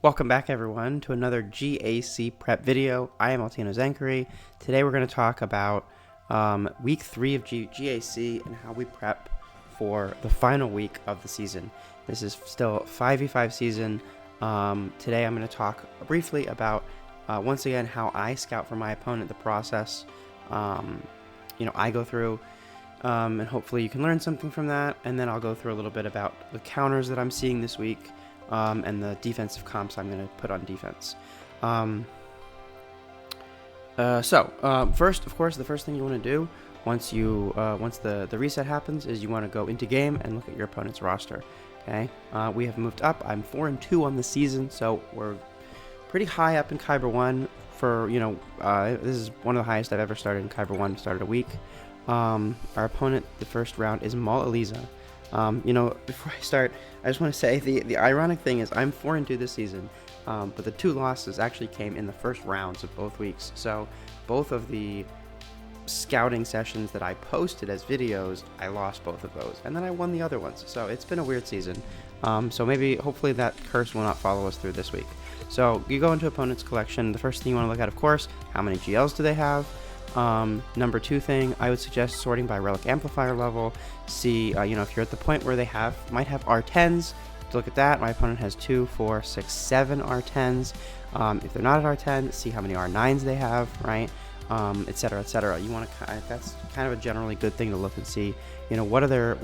Welcome back, everyone, to another GAC prep video. I am Altino Zankari. Today we're going to talk about week 3 of GAC and how we prep for the final week of the season. This is still 5v5 season. Today I'm going to talk briefly about, once again, how I scout for my opponent, the process I go through, and hopefully you can learn something from that. And then I'll go through a little bit about the counters that I'm seeing this week. And the defensive comps I'm going to put on defense. First, of course, the first thing you want to do once the reset happens is you want to go into game and look at your opponent's roster. Okay, we have moved up. I'm 4-2 on the season, so we're pretty high up in Kyber 1. This is one of the highest I've ever started in Kyber 1. Started a week. Our opponent, the first round, is Mal Eliza. Before I start, I just want to say the ironic thing is I'm 4-2 this season, but the 2 losses actually came in the first rounds of both weeks. So both of the scouting sessions that I posted as videos, I lost both of those, and then I won the other ones. So it's been a weird season. Hopefully that curse will not follow us through this week. So you go into opponent's collection. The first thing you want to look at, of course, how many GLs do they have? Number 2 thing, I would suggest sorting by relic amplifier level. See, if you're at the point where they might have R10s, to look at that. My opponent has 2, 4, 6, 7 R10s. If they're not at R10, see how many R9s they have, right? Etc. etc. You want to that's kind of a generally good thing to look and see. What are their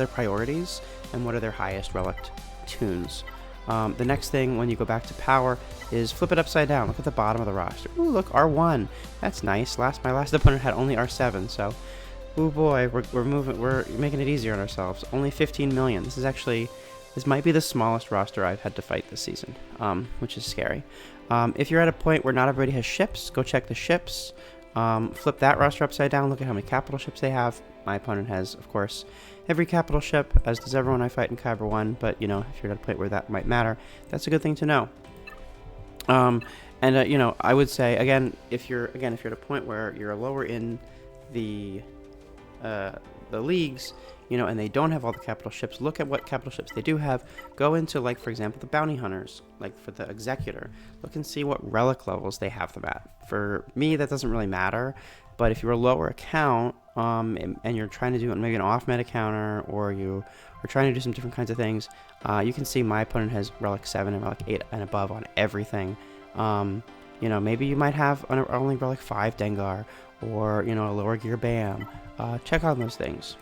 priorities and what are their highest relic tunes. The next thing when you go back to power is flip it upside down. Look at the bottom of the roster. Ooh, look, R1. That's nice. My last opponent had only R7, so ooh boy, we're making it easier on ourselves. Only 15 million. This might be the smallest roster I've had to fight this season, which is scary. If you're at a point where not everybody has ships, go check the ships. Flip that roster upside down. Look at how many capital ships they have. My opponent has, of course, every capital ship, as does everyone I fight in Kyber 1, but, if you're at a point where that might matter, that's a good thing to know. I would say, again, if you're at a point where you're lower in the leagues, and they don't have all the capital ships, look at what capital ships they do have. Go into, like, for example, the bounty hunters, like for the executor. Look and see what relic levels they have them at. For me, that doesn't really matter, but if you're a lower account, and you're trying to do maybe an off-meta counter, or you are trying to do some different kinds of things, you can see my opponent has relic 7 and relic 8 and above on everything. Maybe you might have only relic 5 Dengar, or, a lower gear BAM. Check on those things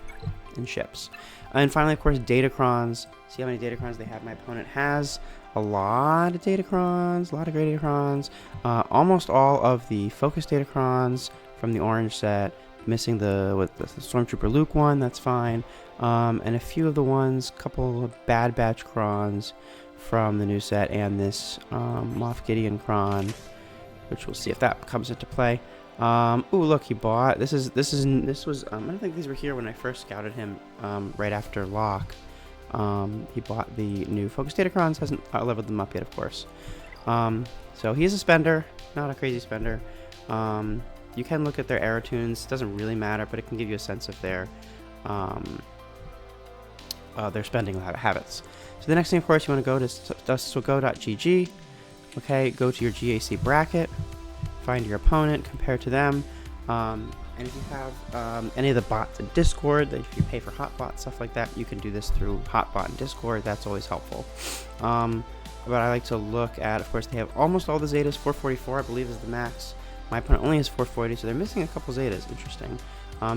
in ships. And finally, of course, Datacrons. See how many Datacrons they have. My opponent has a lot of Datacrons, a lot of great Datacrons. Almost all of the focus Datacrons from the orange set. Missing the Stormtrooper Luke one, that's fine. And a few of the ones, couple of Bad Batch Crons from the new set, and this Moff Gideon Cron, which we'll see if that comes into play. Ooh, look, he bought. This was. I don't think these were here when I first scouted him. Right after lock, he bought the new Focus Datacrons. Hasn't leveled them up yet, of course. So he is a spender, not a crazy spender. You can look at their arrow tunes. Doesn't really matter, but it can give you a sense of their spending habits. So the next thing, of course, you want to go to dustwillgo.gg. Okay, go to your GAC bracket. Find your opponent, compare to them, and if you have any of the bots in Discord, if you pay for Hotbot, stuff like that, you can do this through Hotbot and Discord. That's always helpful. But I like to look at, of course, they have almost all the Zetas. 444, I believe, is the max. My opponent only has 440, so they're missing a couple Zetas. Interesting.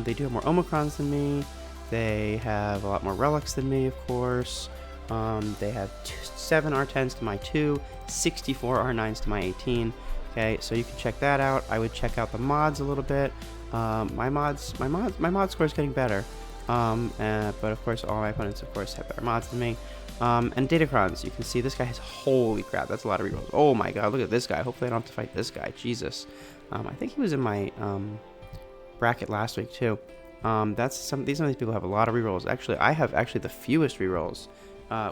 They do have more Omicrons than me. They have a lot more relics than me, of course. They have 7 R10s to my 2, 64 R9s to my 18. Okay, so you can check that out. I would check out the mods a little bit. My mod score is getting better. But of course, all my opponents, of course, have better mods than me. And Datacrons, you can see this guy has, holy crap, that's a lot of rerolls. Oh my god, look at this guy. Hopefully I don't have to fight this guy. Jesus. I think he was in my bracket last week too. Some of these people have a lot of rerolls. Actually, I have the fewest rerolls,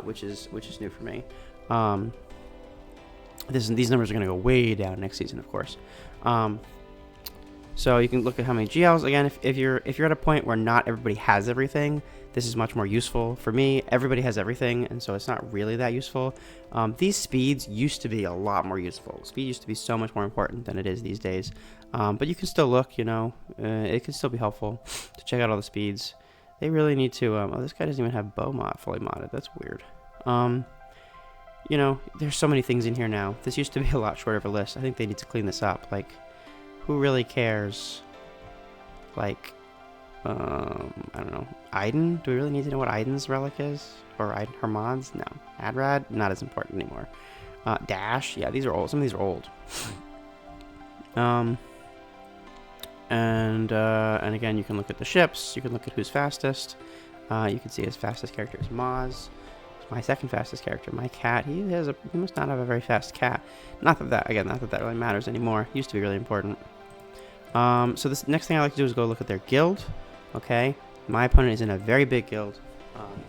which is new for me. These numbers are going to go way down next season, of course. So you can look at how many GLs. Again, if you're at a point where not everybody has everything, this is much more useful. For me, everybody has everything, and so it's not really that useful. These speeds used to be a lot more useful. Speed used to be so much more important than it is these days. But you can still look, you know, it can still be helpful to check out all the speeds. They really need to, oh, this guy doesn't even have bow mod fully modded. That's weird. You know, there's so many things in here now. This used to be a lot shorter of a list. I think they need to clean this up. Like, who really cares? Like, I don't know. Aiden? Do we really need to know what Aiden's relic is? Or her mods? No. Adrad? Not as important anymore. Dash? Yeah, these are old. Some of these are old. And again, you can look at the ships. You can look at who's fastest. You can see his fastest character is Maz. My second fastest character, my cat. He must not have a very fast cat. Not that really matters anymore. It used to be really important. So this next thing I like to do is go look at their guild. Okay, my opponent is in a very big guild.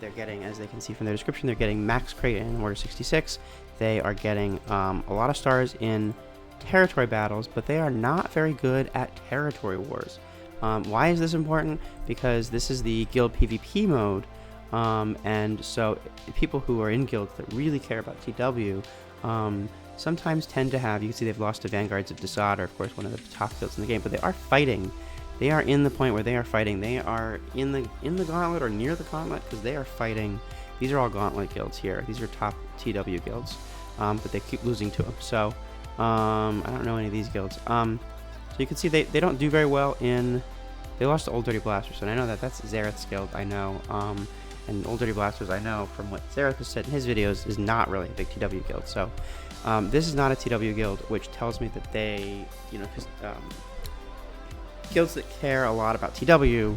They're getting, as they can see from their description, they're getting max crate in Order 66. They are getting a lot of stars in territory battles, but they are not very good at territory wars. Why is this important? Because this is the guild PvP mode. And so people who are in guilds that really care about TW sometimes tend to have, you can see they've lost to Vanguards of Desadder, of course, one of the top guilds in the game, but they are fighting. They are in the point where they are fighting. They are in the gauntlet or near the gauntlet because they are fighting. These are all gauntlet guilds here. These are top TW guilds, but they keep losing to them. So I don't know any of these guilds. So you can see they don't do very well in. They lost to Old Dirty Blasters, and I know that's Zareth's guild. I know. And Old Dirty Blasters, I know from what Zareth has said in his videos, is not really a big TW guild. So this is not a TW guild, which tells me that they, you know, because guilds that care a lot about TW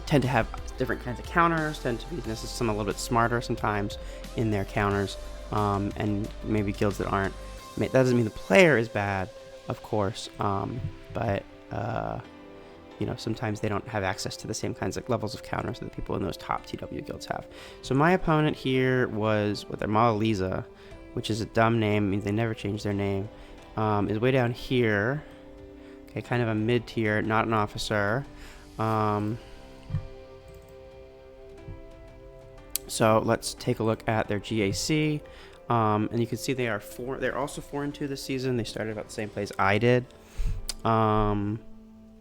tend to have different kinds of counters, tend to be some a little bit smarter sometimes in their counters, and maybe guilds that aren't. That doesn't mean the player is bad, of course, but you know, sometimes they don't have access to the same kinds of levels of counters that the people in those top TW guilds have. So my opponent here was with their Lisa, which is a dumb name, means they never change their name, is way down here. Okay, kind of a mid-tier, not an officer. So let's take a look at their GAC. And you can see they're also 4-2 this season. They started about the same place I did.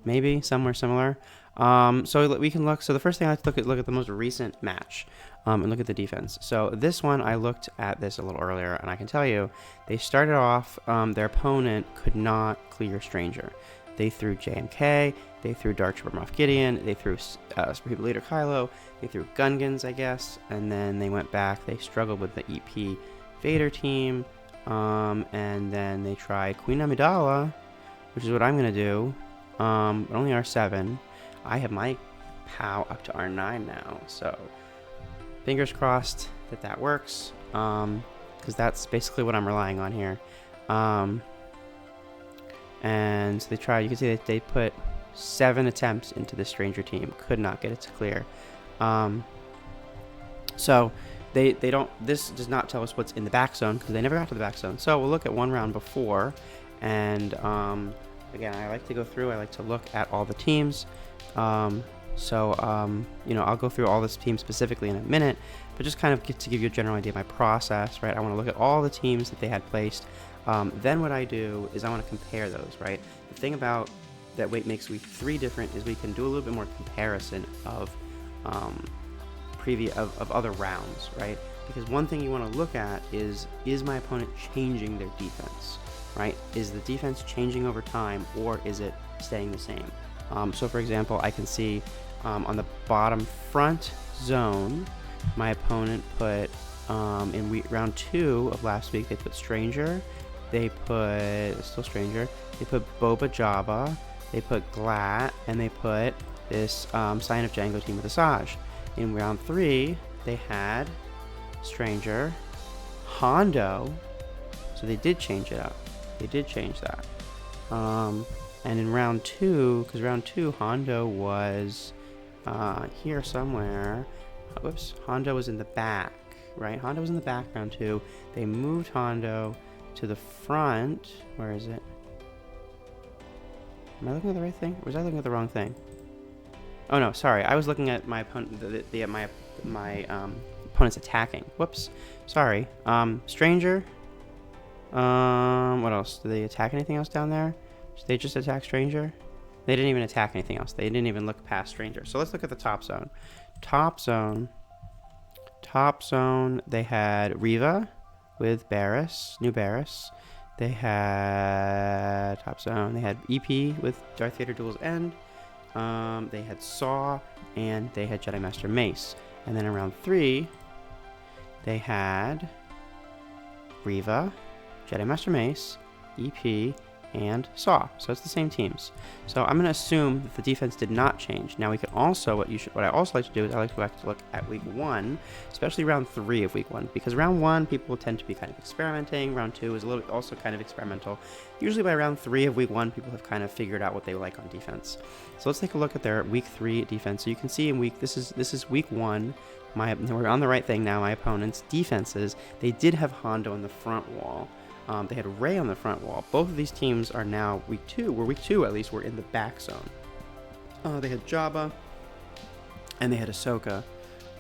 Maybe somewhere similar. So we can look. So the first thing I like to look at the most recent match, and look at the defense. So this one, I looked at this a little earlier, and I can tell you, they started off. Their opponent could not clear Stranger. They threw JMK. They threw Dark Trooper Moff Gideon. They threw Super People Leader Kylo. They threw Gungans, I guess, and then they went back. They struggled with the EP Vader team, and then they tried Queen Amidala, which is what I'm gonna do. But only R7. I have my POW up to R9 now, so fingers crossed that works, because that's basically what I'm relying on here. And so they tried. You can see that they put 7 attempts into this Stranger team, could not get it to clear. So they don't. This does not tell us what's in the back zone because they never got to the back zone. So we'll look at one round before, and again, I like to go through. I like to look at all the teams. You know, I'll go through all this team specifically in a minute, but just kind of to give you a general idea of my process, right? I want to look at all the teams that they had placed. Then what I do is I want to compare those, right? The thing about that makes week 3 different is we can do a little bit more comparison of of other rounds, right? Because one thing you want to look at is my opponent changing their defense, right? Is the defense changing over time, or is it staying the same? So for example, I can see on the bottom front zone, my opponent put in round 2 of last week, they put Stranger, they put Stranger, they put Boba Jabba, they put Glat, and they put this Sign of Django team with Asajj. In round 3, they had Stranger, Hondo, so they did change it up. They did change that. And in round 2, because round 2, Hondo was here somewhere. Whoops, Hondo was in the back, right? Hondo was in the back round 2. They moved Hondo to the front. Where is it? Am I looking at the right thing? Or was I looking at the wrong thing? Oh no, sorry. I was looking at my opponent, my opponent's attacking. Whoops. Sorry. Stranger. What else? Did they attack anything else down there? Did they just attack Stranger? They didn't even attack anything else. They didn't even look past Stranger. So let's look at the top zone. Top zone, they had Riva with Barris, new Barris. They had top zone. They had EP with Darth Vader Duel's End. They had Saw, and they had Jedi Master Mace. And then in round 3, they had Riva, Jedi Master Mace, EP, and Saw. So it's the same teams. So I'm going to assume that the defense did not change. Now we can also, what I also like to do is I like to go back to look at week 1, especially round 3 of week 1, because round 1 people tend to be kind of experimenting. Round 2 is a little also kind of experimental. Usually by round 3 of week 1, people have kind of figured out what they like on defense. So let's take a look at their week 3 defense. So you can see in this is week 1. We're on the right thing now. My opponent's defenses, they did have Hondo in the front wall. They had Rey on the front wall. Both of these teams are now week 2 at least, we're in the back zone. They had Jabba, and they had Ahsoka.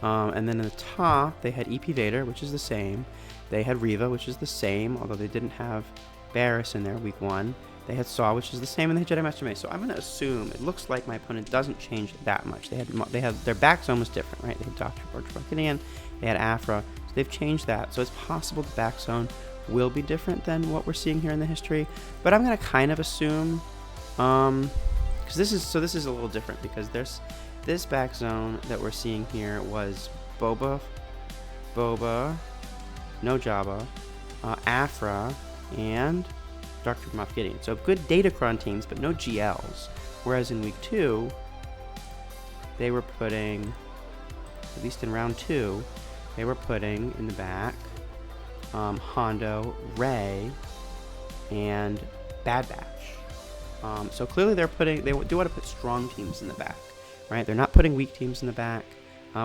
And then in the top, they had EP Vader, which is the same. They had Riva, which is the same, although they didn't have Barris in there week 1. They had Saw, which is the same, and they had Jedi Master Mace. So I'm going to assume, it looks like my opponent doesn't change that much. They had their back zone was different, right? They had Dr. Barkinian, they had Afra, so they've changed that. So it's possible the back zone will be different than what we're seeing here in the history, but I'm going to kind of assume, because this is a little different, because there's this back zone that we're seeing here was Boba, no Jabba, Afra, and Dr. Moff Gideon. So good Datacron teams, but no GLs. Whereas in week 2, they were putting, at least in round 2, they were putting in the back Hondo, Rey, and Bad Batch. So clearly they do want to put strong teams in the back, right? They're not putting weak teams in the back,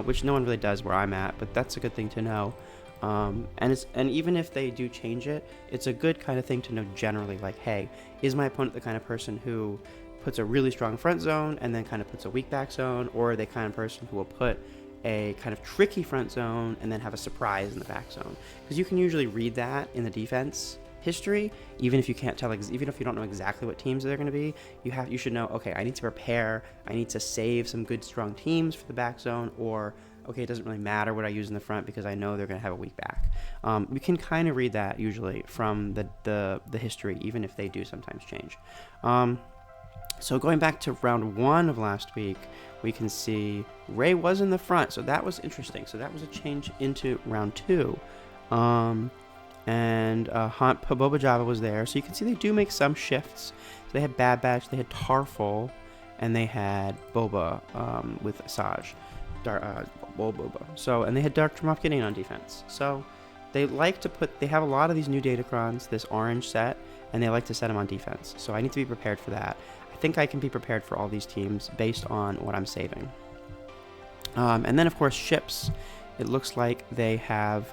which no one really does where I'm at, but that's a good thing to know. And even if they do change it, it's a good kind of thing to know generally, like, hey, is my opponent the kind of person who puts a really strong front zone and then kind of puts a weak back zone, or are they kind of person who will put a kind of tricky front zone and then have a surprise in the back zone? Because you can usually read that in the defense history, even if you can't tell, even if you don't know exactly what teams they're going to be, you should know, okay, I need to prepare, I need to save some good strong teams for the back zone, or okay, it doesn't really matter what I use in the front because I know they're going to have a weak back. We can kind of read that usually from the history, even if they do sometimes change. So going back to round 1 of last week, we can see Rey was in the front, so that was interesting. So that was a change into round 2. And Boba Jabba was there, so you can see they do make some shifts. So they had Bad Batch, they had Tarful, and they had Boba with Asajj. Boba. So, and they had Dr. Moff Gideon on defense. So they like to they have a lot of these new Datacrons, this orange set, and they like to set them on defense. So I need to be prepared for that. I think I can be prepared for all these teams based on what I'm saving. And then, of course, ships. It looks like they have,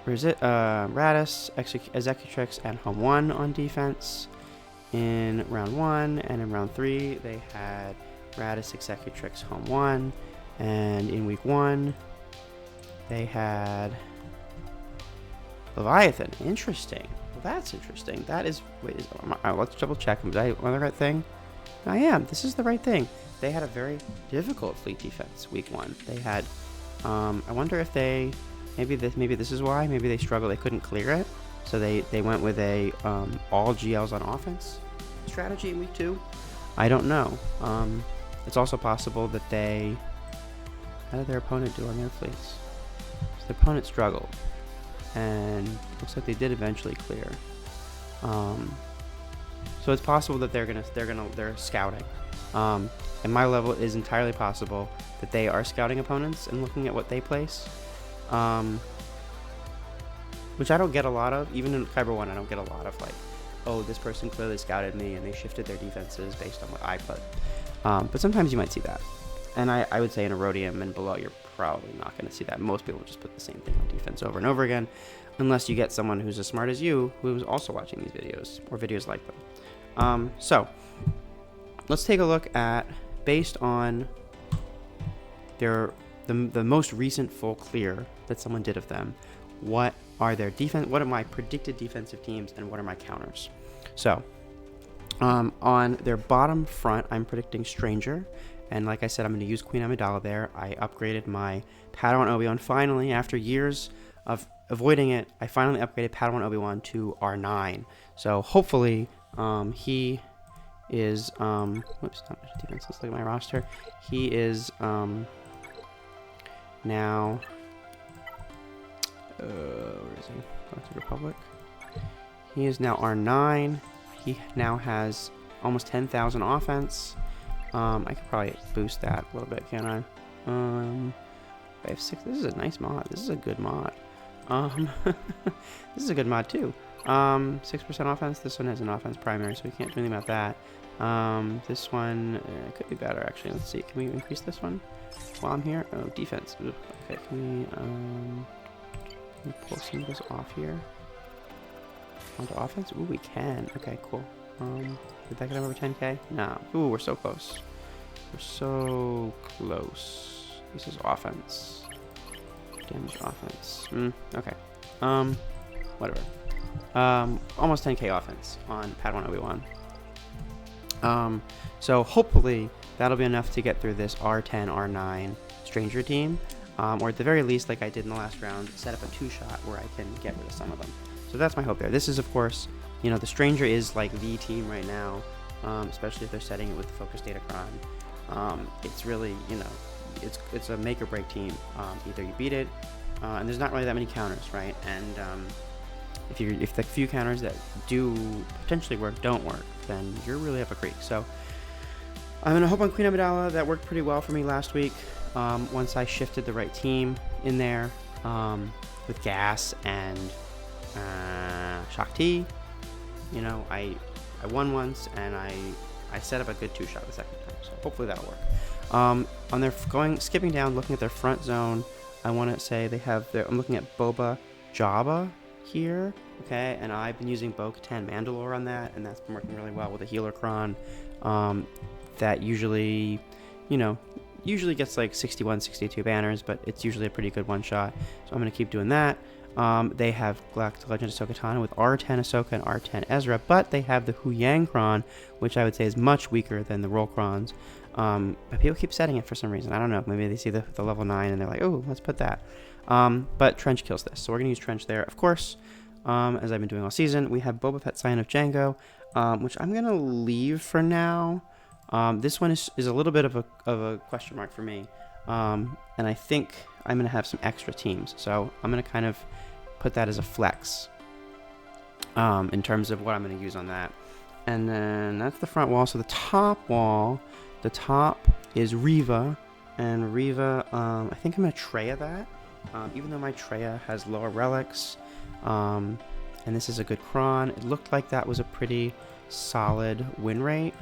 where is it? Radis, Executrix, and Home 1 on defense in round 1. And in round 3, they had Radis, Executrix, Home 1. And in week 1, they had Leviathan. Interesting. Well, that's interesting. That is... Wait, let's double check. Am I on the right thing? I am. This is the right thing. They had a very difficult fleet defense week 1. They had... I wonder if they... Maybe this is why. Maybe they struggled. They couldn't clear it. So they went with a all GLs on offense strategy in week 2. I don't know. It's also possible that they... How did their opponent do on their fleets? So their opponent struggled. And looks like they did eventually clear. So it's possible that they're scouting. And my level is entirely possible that they are scouting opponents and looking at what they place. Which I don't get a lot of. Even in Kyber 1, I don't get a lot of like, oh, this person clearly scouted me and they shifted their defenses based on what I put. But sometimes you might see that. And I would say in Erodium and below, you're probably not going to see that. Most people just put the same thing on defense over and over again, unless you get someone who's as smart as you, who's also watching these videos, or videos like them. So let's take a look at, based on the most recent full clear that someone did of them, what are their defense? What are my predicted defensive teams, and what are my counters? So on their bottom front, I'm predicting Stranger, and like I said, I'm going to use Queen Amidala there. I upgraded my Padawan Obi-Wan finally after years of avoiding it. I finally upgraded Padawan Obi-Wan to R9. So hopefully he is whoops, not much defense. Let's look at my roster. He is now where is he? Galactic Republic. He is now R9. He now has almost 10,000 offense. I could probably boost that a little bit, can't I? I have 6. This is a nice mod. This is a good mod. This is a good mod too. 6% offense. This one has an offense primary, so we can't do anything about that. This one could be better actually. Let's see. Can we increase this one while I'm here? Oh, defense. Ooh, okay. Can we pull some of this off here? Onto offense? Ooh, we can. Okay, cool. Did that get over 10k? No. Ooh, we're so close. We're so close. This is offense. Damage offense. Okay. Whatever. Almost 10k offense on Padawan Obi-Wan. So hopefully that'll be enough to get through this R10, R9 Stranger team. Or at the very least, like I did in the last round, set up a 2-shot where I can get rid of some of them. So that's my hope there. This is, of course, you know, the Stranger is like the team right now, especially if they're setting it with the Focus Datacron. It's really, you know, it's a make or break team. Either you beat it, and there's not really that many counters, right? And if the few counters that do potentially work don't work, then you're really up a creek. So I'm gonna hope on Queen Amidala. That worked pretty well for me last week. Once I shifted the right team in there with Gas and Shakti, you know, I won once, and I set up a good 2-shot the second time, so hopefully that'll work. On their skipping down, looking at their front zone, I want to say they have I'm looking at Boba Jabba here, okay, and I've been using Bo-Katan Mandalore on that, and that's been working really well with a healer cron. That usually, you know, gets like 61, 62 banners, but it's usually a pretty good one-shot, so I'm going to keep doing that. They have Galactic Legend Ahsoka Tano with R10 Ahsoka and R10 Ezra, but they have the Hu Yang Cron, which I would say is much weaker than the Roll Crons. But people keep setting it for some reason. I don't know. Maybe they see the level 9 and they're like, oh, let's put that. But Trench kills this, so we're going to use Trench there. Of course, as I've been doing all season, we have Boba Fett Scion of Django, which I'm going to leave for now. This one is a little bit of a question mark for me. And I think I'm going to have some extra teams, so I'm going to kind of put that as a flex in terms of what I'm going to use on that. And then that's the front wall. So the top wall, the top is Reva, and Reva, I think I'm going to Treya that, even though my Treya has lower relics, and this is a good cron. It looked like that was a pretty solid win rate.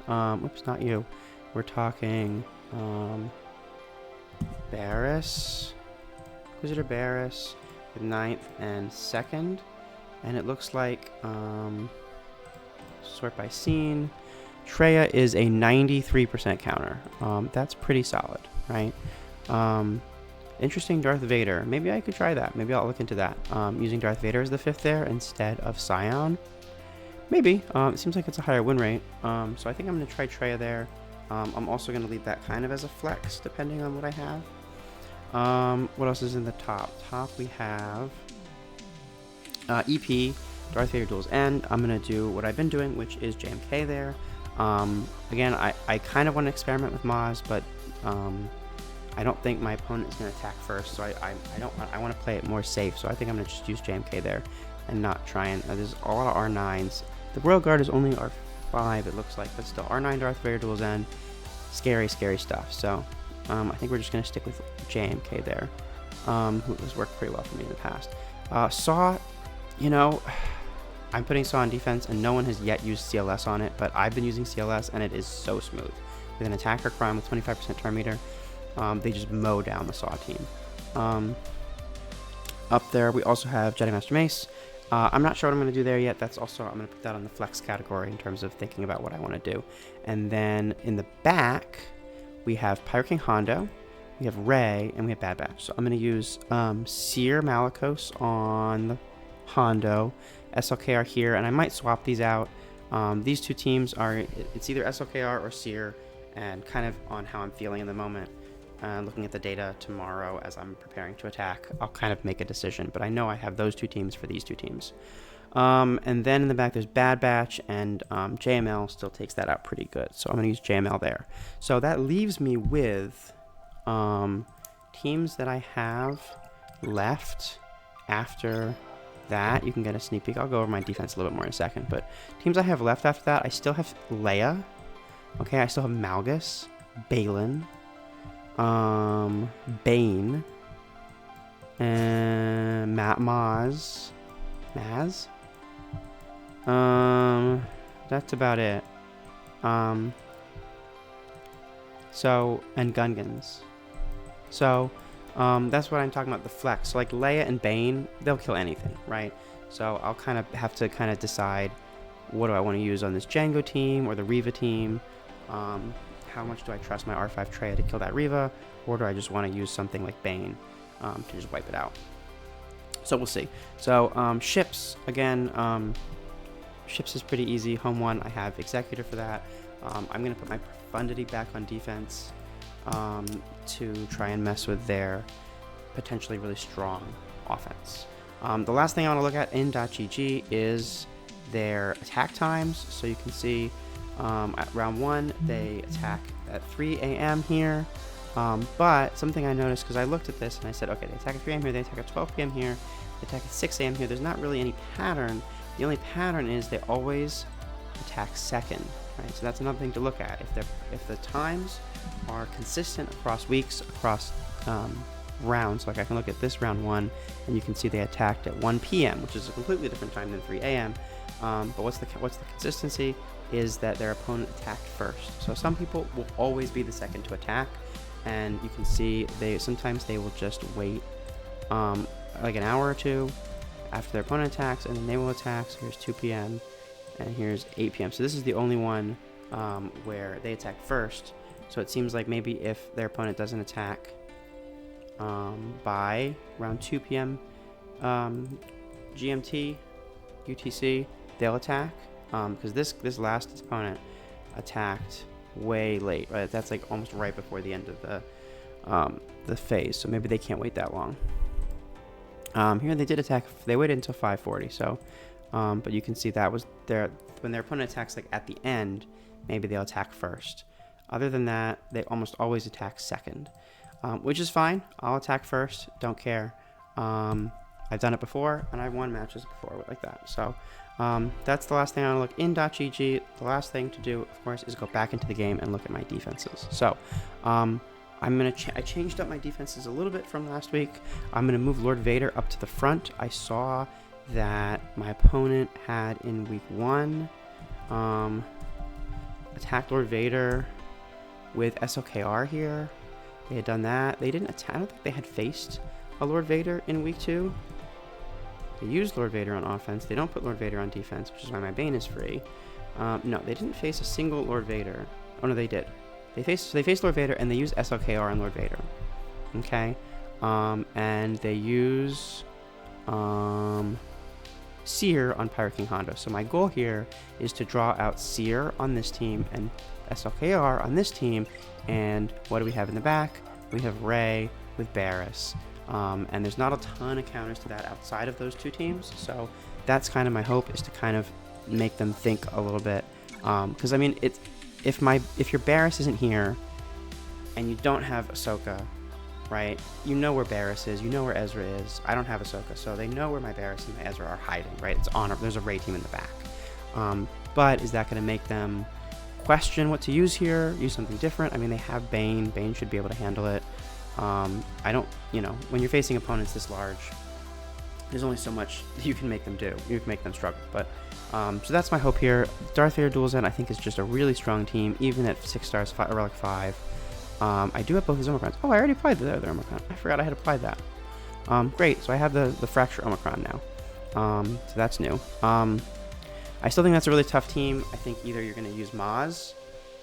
Oops, not you. We're talking Barris, Inquisitor Barris with 9th and 2nd, and it looks like sort by scene. Treya is a 93% counter. That's pretty solid, right? Interesting Darth Vader. Maybe I could try that. Maybe I'll look into that. Using Darth Vader as the 5th there instead of Scion. Maybe. It seems like it's a higher win rate. So I think I'm going to try Treya there. I'm also going to leave that kind of as a flex, depending on what I have. What else is in the top? Top we have EP, Darth Vader Duel's End. I'm going to do what I've been doing, which is JMK there. Again, I kind of want to experiment with Maz, but I don't think my opponent is going to attack first, so I want to play it more safe, so I think I'm going to just use JMK there and not try and... there's a lot of R9s. The Royal Guard is only R5, it looks like, but still, R9 Darth Vader Duel's End. Scary, scary stuff. So I think we're just going to stick with JMK there, who has worked pretty well for me in the past. Saw, you know, I'm putting Saw on defense, and no one has yet used CLS on it, but I've been using CLS, and it is so smooth. With an attacker crime with 25% turn meter, they just mow down the Saw team. Up there, we also have Jedi Master Mace, I'm not sure what I'm going to do there yet. That's also, I'm going to put that on the flex category in terms of thinking about what I want to do. And then in the back, we have Pyro King Hondo, we have Ray, and we have Bad Batch. So I'm going to use Seer Malicos on the Hondo, SLKR here, and I might swap these out. These two teams are, it's either SLKR or Seer, and kind of on how I'm feeling in the moment. Looking at the data tomorrow as I'm preparing to attack, I'll kind of make a decision, but I know I have those two teams for these two teams. And then in the back there's Bad Batch, and JML still takes that out pretty good, so I'm going to use JML there. So that leaves me with teams that I have left after that. You can get a sneak peek. I'll go over my defense a little bit more in a second, but teams I have left after that, I still have Leia. Okay, I still have Malgus, Balin, Bane, and Maz. That's about it. So, and Gungans. So, that's what I'm talking about, the flex. So, like, Leia and Bane, they'll kill anything, right? So, I'll kind of have to kind of decide, what do I want to use on this Django team or the Reva team? How much do I trust my R5 Traya to kill that Reva, or do I just want to use something like Bane to just wipe it out? So we'll see. So ships, again, ships is pretty easy. Home one, I have Executor for that. I'm going to put my Profundity back on defense to try and mess with their potentially really strong offense. The last thing I want to look at in .gg is their attack times. So you can see at round 1, they attack at 3 a.m. here, but something I noticed, because I looked at this and I said, okay, they attack at 3 a.m. here, they attack at 12 p.m. here, they attack at 6 a.m. here. There's not really any pattern. The only pattern is they always attack second, right? So that's another thing to look at. If the times are consistent across weeks, across rounds, like I can look at this round 1, and you can see they attacked at 1 p.m., which is a completely different time than 3 a.m. But what's the consistency is that their opponent attacked first. So some people will always be the second to attack, and you can see sometimes they will just wait like an hour or two after their opponent attacks, and then they will attack. So here's 2 p.m. and here's 8 p.m. So this is the only one where they attack first. So it seems like maybe if their opponent doesn't attack by around 2 p.m. GMT, UTC, they'll attack, because this last opponent attacked way late, right? That's like almost right before the end of the phase, so maybe they can't wait that long. Here they did attack, they waited until 5:40, so but you can see that was when their opponent attacks like at the end, maybe they'll attack first. Other than that, they almost always attack second, which is fine. I'll attack first, don't care. I've done it before, and I've won matches before like that. So that's the last thing I want to look in .gg. The last thing to do, of course, is go back into the game and look at my defenses. So I changed up my defenses a little bit from last week. I'm gonna move Lord Vader up to the front. I saw that my opponent had in week 1 attacked Lord Vader with SLKR here. They had done that. They didn't attack. I don't think they had faced a Lord Vader in week 2. They used Lord Vader on offense. They don't put Lord Vader on defense, which is why my Bane is free. No, they didn't face a single Lord Vader. Oh no, they did. They faced Lord Vader, and they use SLKR on Lord Vader. Okay, and they use Seer on Pyro King Hondo. So my goal here is to draw out Seer on this team and SLKR on this team. And what do we have in the back? We have Rey with Barriss. And there's not a ton of counters to that outside of those two teams. So that's kind of my hope, is to kind of make them think a little bit. Because I mean, if your Barriss isn't here and you don't have Ahsoka, right? You know where Barriss is, you know where Ezra is. I don't have Ahsoka, so they know where my Barriss and my Ezra are hiding, right? There's a Rey team in the back. But is that going to make them question what to use here? Use something different? I mean, they have Bane. Bane should be able to handle it. When you're facing opponents this large, there's only so much you can make them do. You can make them struggle. But so that's my hope here. Darth Vader Dual Zen, I think, is just a really strong team, even at 6 stars, Relic 5. I do have both his Omicrons. Oh, I already applied the other Omicron. I forgot I had applied that. Great, so I have the Fracture Omicron now. So that's new. I still think that's a really tough team. I think either you're going to use Maz.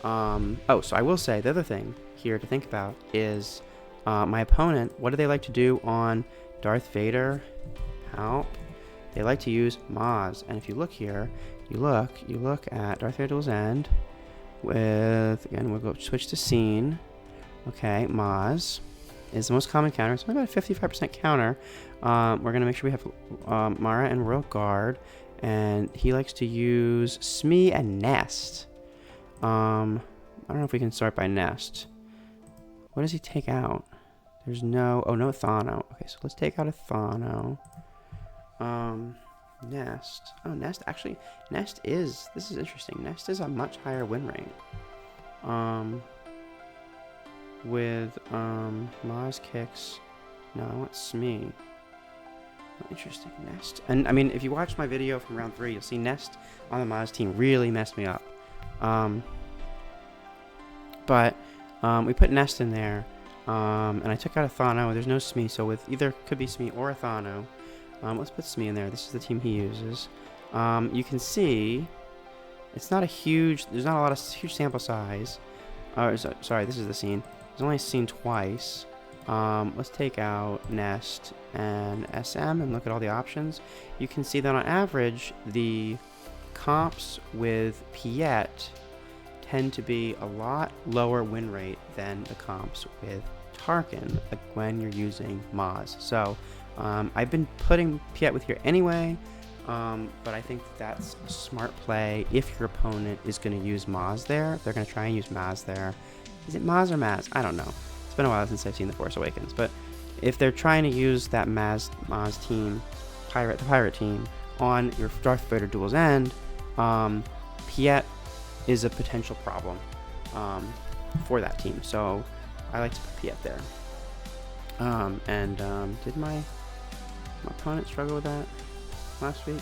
Oh, so I will say the other thing here to think about is my opponent. What do they like to do on Darth Vader? Help. They like to use Maz. And if you look here, you look at Darth Vader Duel's End with, again, we'll go switch to scene. Okay, Maz is the most common counter. It's only about a 55% counter. We're going to make sure we have Mara and Royal Guard. And he likes to use Smee and Nest. I don't know if we can sort by Nest. What does he take out? There's no... Oh, no Thano. Okay, so let's take out a Thano. Nest. Oh, Nest. Actually, Nest is... This is interesting. Nest is a much higher win rate. With, Maz kicks... No, I want Smee. Oh, interesting. Nest. And, I mean, if you watch my video from round 3, you'll see Nest on the Maz team really messed me up. But we put Nest in there, and I took out a Thano. There's no Smee, so with either could be Smee or a Thano. Let's put Smee in there. This is the team he uses. You can see it's not a huge. There's not a lot of huge sample size. Sorry, this is the scene. There's only a scene twice. Let's take out Nest and SM and look at all the options. You can see that on average, the comps with Piet tend to be a lot lower win rate than the comps with Tarkin when you're using Maz. So I've been putting Piet with here anyway, but I think that's a smart play if your opponent is going to use Maz there. If they're going to try and use Maz there. Is it Maz or Maz? I don't know. It's been a while since I've seen The Force Awakens, but if they're trying to use that Maz team, the pirate team, on your Darth Vader Duel's End, Piet is a potential problem for that team. So I like to put Piet there. Did my opponent struggle with that last week?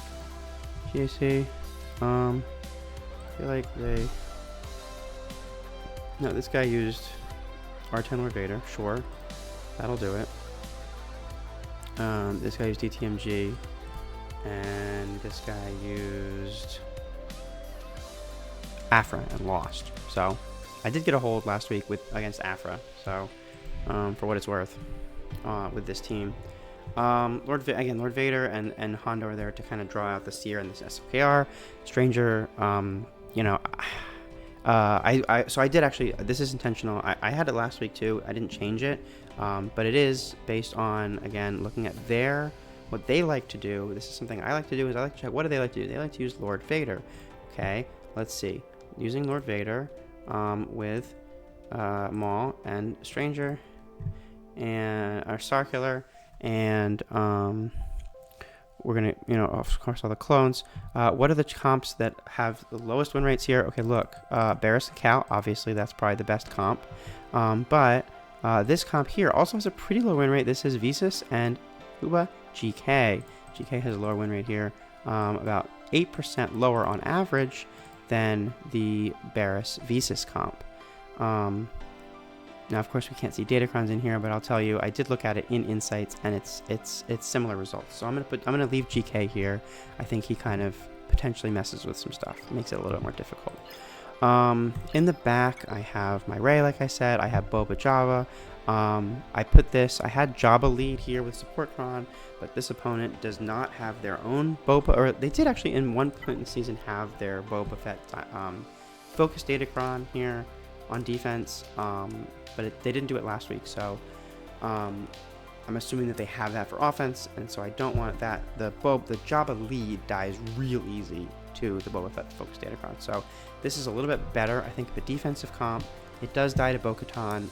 GAC. I feel like they... No, this guy used R10 Lord Vader. Sure. That'll do it. This guy used DTMG. And this guy used Afra and lost. So I did get a hold last week against Afra. So for what it's worth, with this team, Lord Vader and Hondo are there to kind of draw out the Seer and this SOKR. Stranger, so I did actually. This is intentional. I had it last week too. I didn't change it, but it is based on, again, looking at what they like to do. This is something I like to do. Is I like to check what do they like to do. They like to use Lord Vader. Okay, let's see. Using Lord Vader with Maul and Stranger and our Starkiller, and we're gonna, of course, all the clones. What are the comps that have the lowest win rates here? Okay, look, Barriss and Cal, obviously that's probably the best comp, but this comp here also has a pretty low win rate. This is Visas and Uba GK. GK has a lower win rate here, about 8% lower on average than the Barriss Visas comp. Now, of course, we can't see Datacrons in here, but I'll tell you, I did look at it in Insights, and it's similar results. So I'm gonna leave GK here. I think he kind of potentially messes with some stuff, makes it a little bit more difficult. In the back, I have my Rey, like I said. I have Boba Java. I had Jabba lead here with Support Cron, but this opponent does not have their own Boba, or they did actually in one point in the season have their Boba Fett focus Datacron here on defense, but they didn't do it last week, so I'm assuming that they have that for offense, and so I don't want that. The Jabba lead dies real easy to the Boba Fett focus Datacron, so this is a little bit better, I think, of a defensive comp. It does die to Bo-Katan,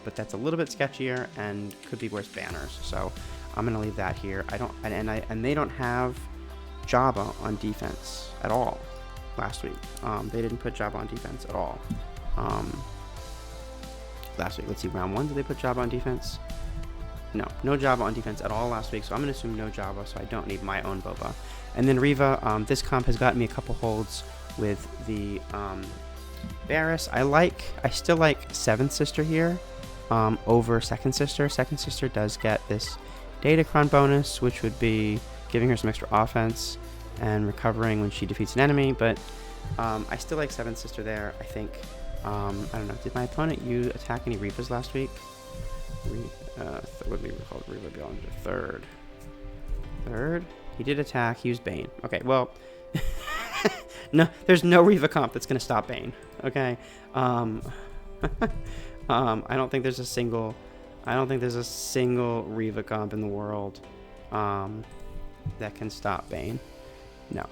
but that's a little bit sketchier and could be worse banners, so I'm gonna leave that here. And they don't have Jabba on defense at all last week. They didn't put Jabba on defense at all. Last week, let's see, round 1, did they put Jabba on defense? No Jabba on defense at all last week, so I'm going to assume no Jabba, so I don't need my own Boba. And then Reva, this comp has gotten me a couple holds with the Barriss. I still like 7th Sister here over 2nd Sister. 2nd Sister does get this Datacron bonus, which would be giving her some extra offense and recovering when she defeats an enemy. But I still like 7th Sister there. I think, I don't know, did my opponent attack any Reapers last week? What would we call Reaper Bellinger? Third? He did attack. He used Bane. Okay, well, no, there's no Reva comp that's gonna stop Bane. Okay, I don't think there's a single Reva comp in the world that can stop Bane. No.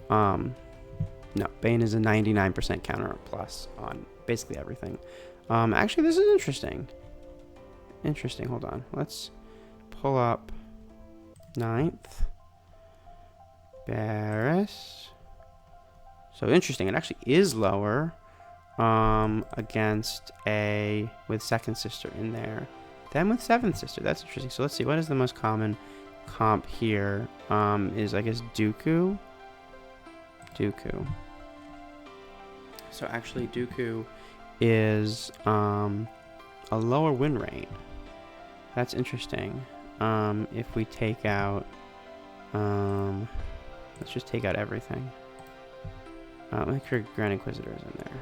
No, Bane is a 99% counter plus on basically everything. Actually, this is interesting. Hold on. Let's pull up 9th. Barris. So interesting. It actually is lower against with 2nd Sister in there than with 7th Sister. That's interesting. So let's see. What is the most common comp here? Is, I guess, Dooku. So actually, Dooku is a lower win rate. That's interesting. If we take out, let's just take out everything. Make sure Grand Inquisitor is in there,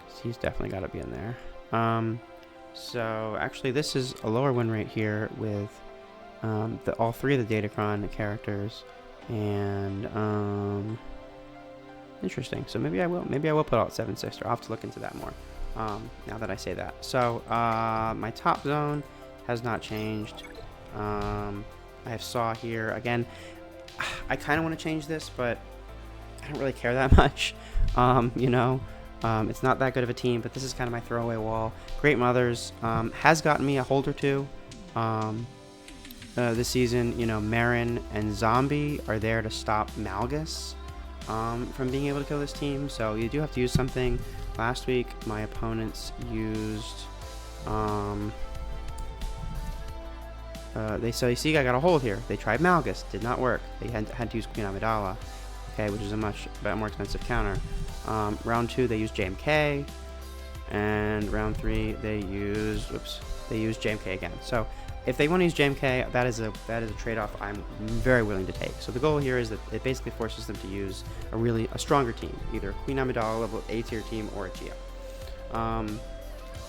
'cause he's definitely got to be in there. So actually, this is a lower win rate here with all 3 of the Datacron characters, and interesting. So maybe I will put out 7th Sister. I'll have to look into that more. Now that I say that. So my top zone has not changed. I have Saw here again. I kind of want to change this, but I don't really care that much. It's not that good of a team, but this is kind of my throwaway wall. Great Mothers has gotten me a hold or two this season. Marin and Zombie are there to stop Malgus from being able to kill this team, so you do have to use something. Last week, my opponents used so you see, I got a hold here. They tried Malgus, did not work. They had to use Queen Amidala, okay, which is a much more expensive counter. Round 2, they used JMK, and round 3, they used JMK again. So if they want to use JMK, that is a trade-off I'm very willing to take. So the goal here is that it basically forces them to use a stronger team, either a Queen Amidala level A tier team or a Geo.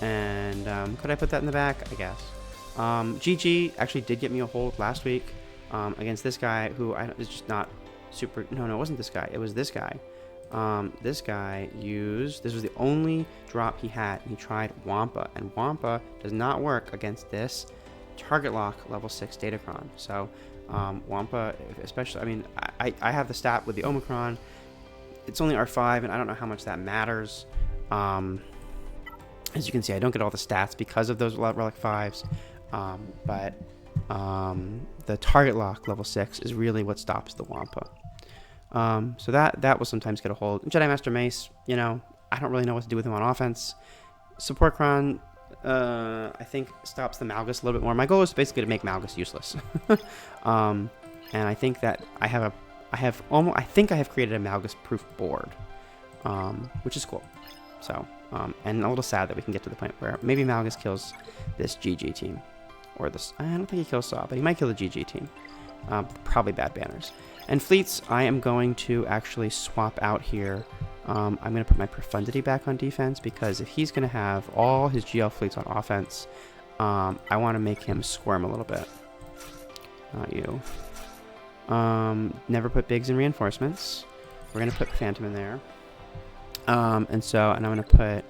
Could I put that in the back? I guess. GG actually did get me a hold last week against this guy who is just not super. No, it wasn't this guy. It was this guy. This guy this was the only drop he had. He tried Wampa, and Wampa does not work against this target lock level 6 Datacron. So Wampa, especially, I have the stat with the Omicron. It's only R5, and I don't know how much that matters. As you can see, I don't get all the stats because of those Relic 5s. But the target lock level 6 is really what stops the Wampa. So that will sometimes get a hold. Jedi Master Mace, I don't really know what to do with him on offense. Support Kron, I think stops the Malgus a little bit more. My goal is basically to make Malgus useless. And I think that I have created a Malgus proof board, which is cool. So, and a little sad that we can get to the point where maybe Malgus kills this GG team. Or this, I don't think he kills Saw, but he might kill the GG team. Probably bad banners. And fleets, I am going to actually swap out here. I'm going to put my Profundity back on defense, because if he's going to have all his GL fleets on offense, I want to make him squirm a little bit. Not you. Never put Biggs in reinforcements. We're going to put Phantom in there. And I'm going to put...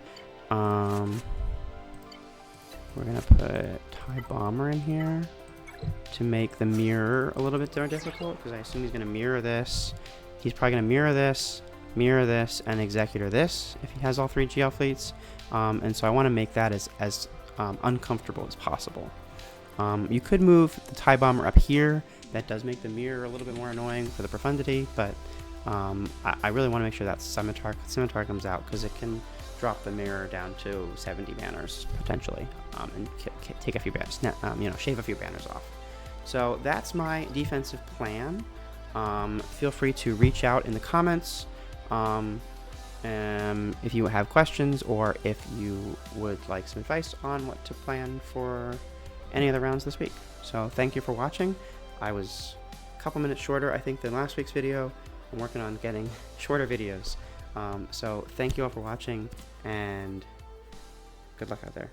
we're going to put TIE Bomber in here to make the mirror a little bit more difficult, because I assume he's going to mirror this. He's probably going to mirror this, and Executor this if he has all 3 GL fleets. And so I want to make that as uncomfortable as possible. You could move the TIE Bomber up here. That does make the mirror a little bit more annoying for the Profundity, but I really want to make sure that Scimitar comes out, because it can drop the mirror down to 70 banners potentially, and take a few banners, shave a few banners off. So that's my defensive plan. Feel free to reach out in the comments if you have questions, or if you would like some advice on what to plan for any of the rounds this week. So thank you for watching. I was a couple minutes shorter, I think, than last week's video. I'm working on getting shorter videos. So thank you all for watching, and good luck out there.